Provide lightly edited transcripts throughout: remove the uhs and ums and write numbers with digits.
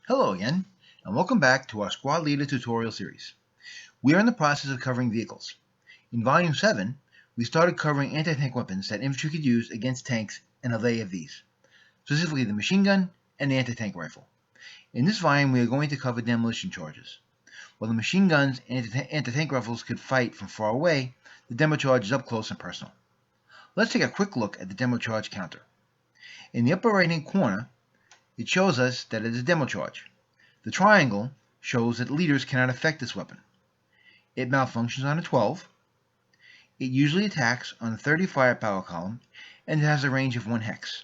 Hello again, and welcome back to our Squad Leader tutorial series. We are in the process of covering vehicles. In Volume 7, we started covering anti-tank weapons that infantry could use against tanks and array of these, specifically the machine gun and the anti-tank rifle. In this volume, we are going to cover demolition charges. While the machine guns and anti-tank rifles could fight from far away, the demo charge is up close and personal. Let's take a quick look at the demo charge counter. In the upper right-hand corner, it shows us that it is a demo charge. The triangle shows that leaders cannot affect this weapon. It malfunctions on a 12. It usually attacks on a 30 firepower column, and it has a range of 1 hex.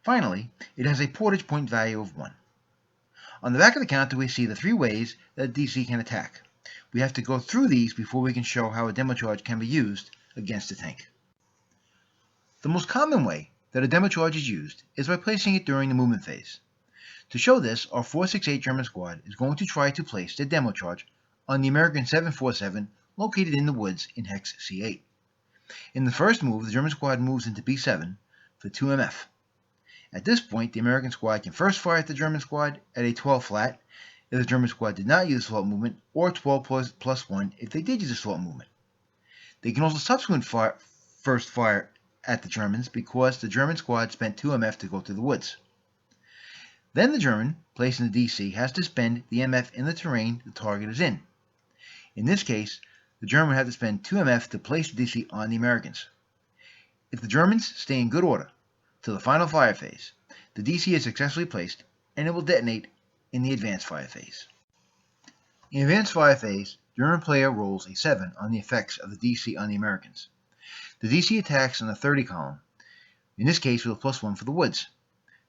Finally, it has a portage point value of 1. On the back of the counter, we see the 3 ways that a DC can attack. We have to go through these before we can show how a demo charge can be used against a tank. The most common way that a demo charge is used is by placing it during the movement phase. To show this, our 468 German squad is going to try to place their demo charge on the American 747 located in the woods in hex C8. In the first move, the German squad moves into B7 for 2 MF. At this point, the American squad can first fire at the German squad at a 12 flat if the German squad did not use assault movement, or 12 plus 1 if they did use assault movement. They can also subsequently first fire at the Germans because the German squad spent 2 MF to go through the woods. Then the German, placing the DC, has to spend the MF in the terrain the target is in. In this case, the German would have to spend 2 MF to place the DC on the Americans. If the Germans stay in good order till the final fire phase, the DC is successfully placed and it will detonate in the advanced fire phase. In advanced fire phase, the German player rolls a 7 on the effects of the DC on the Americans. The DC attacks on the 30 column, in this case with a +1 for the woods.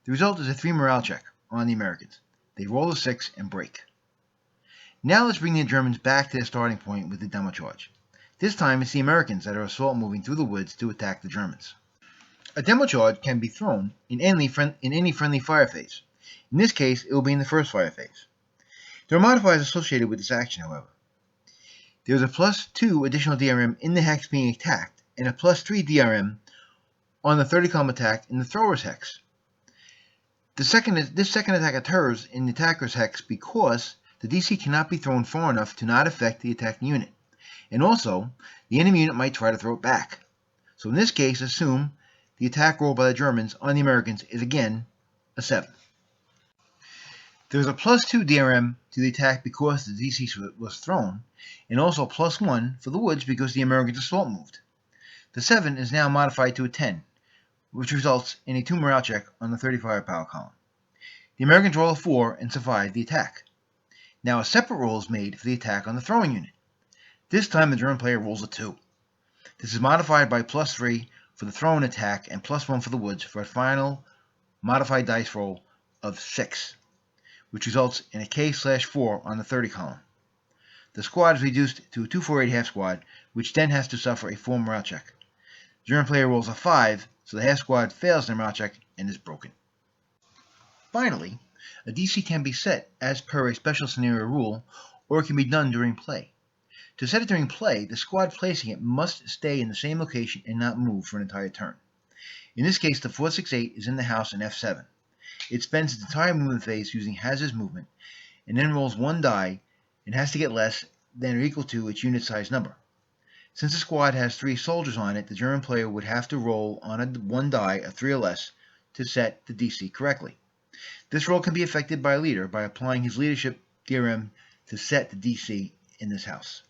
The result is a 3 morale check on the Americans. They roll a 6 and break. Now let's bring the Germans back to their starting point with the demo charge. This time it's the Americans that are assault moving through the woods to attack the Germans. A demo charge can be thrown in any friendly fire phase. In this case, it will be in the first fire phase. There are modifiers associated with this action, however. There is a +2 additional DRM in the hex being attacked, and a +3 DRM on the 30 column attack in the thrower's hex. This second attack occurs in the attacker's hex because the DC cannot be thrown far enough to not affect the attacking unit. And also, the enemy unit might try to throw it back. So in this case, assume the attack roll by the Germans on the Americans is again a 7. There is a +2 DRM to the attack because the DC was thrown, and also +1 for the woods because the Americans assault moved. The 7 is now modified to a 10, which results in a 2 morale check on the 30 firepower column. The Americans roll a 4 and survive the attack. Now a separate roll is made for the attack on the throwing unit. This time the German player rolls a 2. This is modified by +3 for the throwing attack and +1 for the woods for a final modified dice roll of 6, which results in a K/4 on the 30 column. The squad is reduced to a 248 half squad, which then has to suffer a 4 morale check. The German player rolls a 5, so the half squad fails their morale check and is broken. Finally, a DC can be set as per a special scenario rule, or it can be done during play. To set it during play, the squad placing it must stay in the same location and not move for an entire turn. In this case, the 468 is in the house in F7. It spends its entire movement phase using hazardous movement, and then rolls 1 die and has to get less than or equal to its unit size number. Since the squad has 3 soldiers on it, the German player would have to roll on a 1 die of 3 or less to set the DC correctly. This roll can be affected by a leader by applying his leadership DRM to set the DC in this house.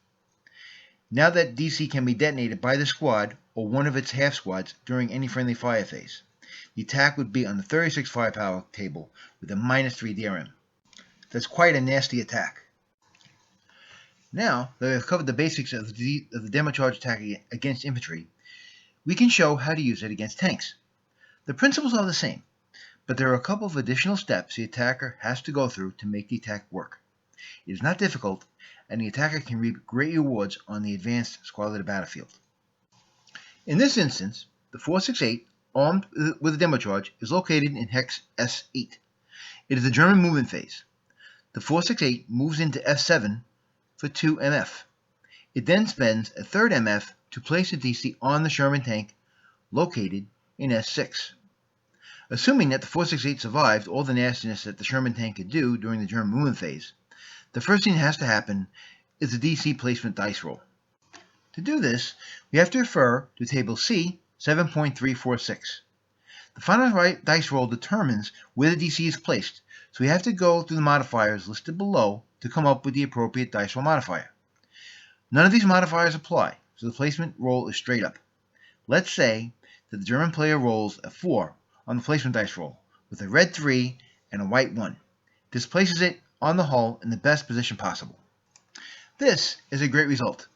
Now that DC can be detonated by the squad or one of its half squads during any friendly fire phase, the attack would be on the 36 firepower table with a -3 DRM. That's quite a nasty attack. Now that we have covered the basics of the demo charge attack against infantry, we can show how to use it against tanks. The principles are the same, but there are a couple of additional steps the attacker has to go through to make the attack work. It is not difficult, and the attacker can reap great rewards on the advanced squad leader battlefield. In this instance, the 468, armed with a demo charge, is located in hex S8. It is the German movement phase. The 468 moves into F7 for 2 MF. It then spends a 3rd MF to place a DC on the Sherman tank located in S6. Assuming that the 468 survived all the nastiness that the Sherman tank could do during the German movement phase, the first thing that has to happen is the DC placement dice roll. To do this, we have to refer to Table C 7.346. The final dice roll determines where the DC is placed, so we have to go through the modifiers listed below to come up with the appropriate dice roll modifier. None of these modifiers apply, so the placement roll is straight up. Let's say that the German player rolls a 4 on the placement dice roll with a red 3 and a white 1. This places it on the hull in the best position possible. This is a great result.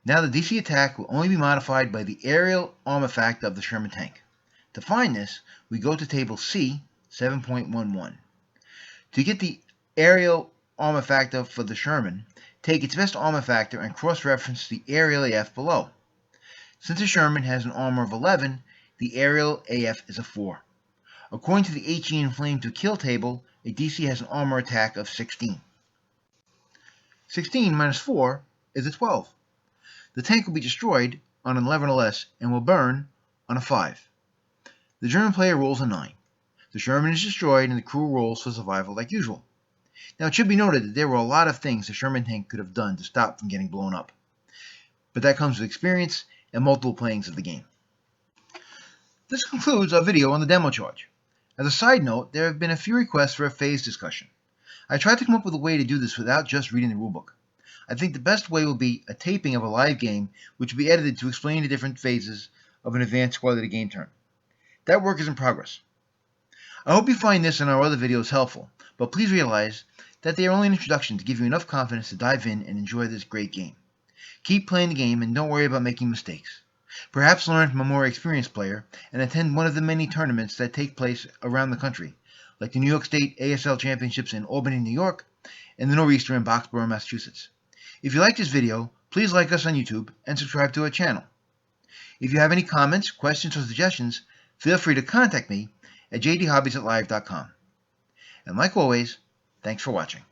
Now the DC attack will only be modified by the aerial armor factor of the Sherman tank. To find this, we go to Table C 7.11. To get the aerial armor factor for the Sherman, take its best armor factor and cross-reference the aerial AF below. Since the Sherman has an armor of 11, the aerial AF is a 4. According to the HE Inflamed to Kill table, a DC has an armor attack of 16. 16 minus 4 is a 12. The tank will be destroyed on an 11 or less and will burn on a 5. The German player rolls a 9. The Sherman is destroyed and the crew rolls for survival like usual. Now it should be noted that there were a lot of things the Sherman tank could have done to stop from getting blown up. But that comes with experience and multiple playings of the game. This concludes our video on the demo charge. As a side note, there have been a few requests for a phase discussion. I tried to come up with a way to do this without just reading the rulebook. I think the best way will be a taping of a live game which will be edited to explain the different phases of an advanced squad leader game turn. That work is in progress. I hope you find this and our other videos helpful, but please realize that they are only an introduction to give you enough confidence to dive in and enjoy this great game. Keep playing the game and don't worry about making mistakes. Perhaps learn from a more experienced player and attend one of the many tournaments that take place around the country, like the New York State ASL Championships in Albany, New York, and the Nor'easter in Boxborough, Massachusetts. If you like this video, please like us on YouTube and subscribe to our channel. If you have any comments, questions, or suggestions, feel free to contact me at jdhobbies@live.com. And like always, thanks for watching.